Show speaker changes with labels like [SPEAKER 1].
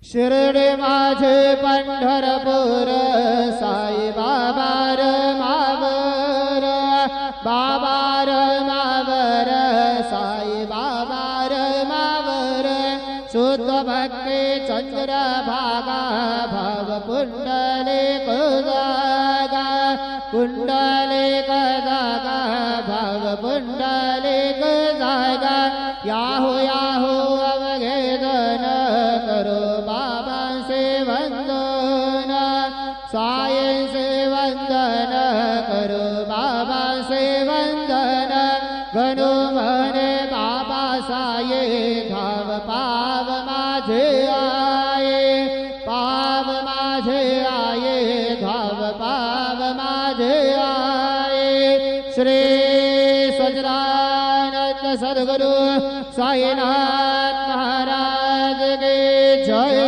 [SPEAKER 1] शिर्डी माझे पंढरपूर साई बाबा र मावर बाबा र मावर साई बाबा र मावर शुद्ध भक्ती चंद्र भागा भाव पुंडलिक जागा पुंडलिक जागा भाव पुंडलिक जागा याहो अवघे जन करो बाबा से वंदन साई से वंदन करो बाबा से वंदन गणो मने बाबा साये धाव पाव माझे आये पाव माझे आये धाव पाव माझे आये श्री सच्चिदानंद सद्गुरु साईनाथ महाराज के जय।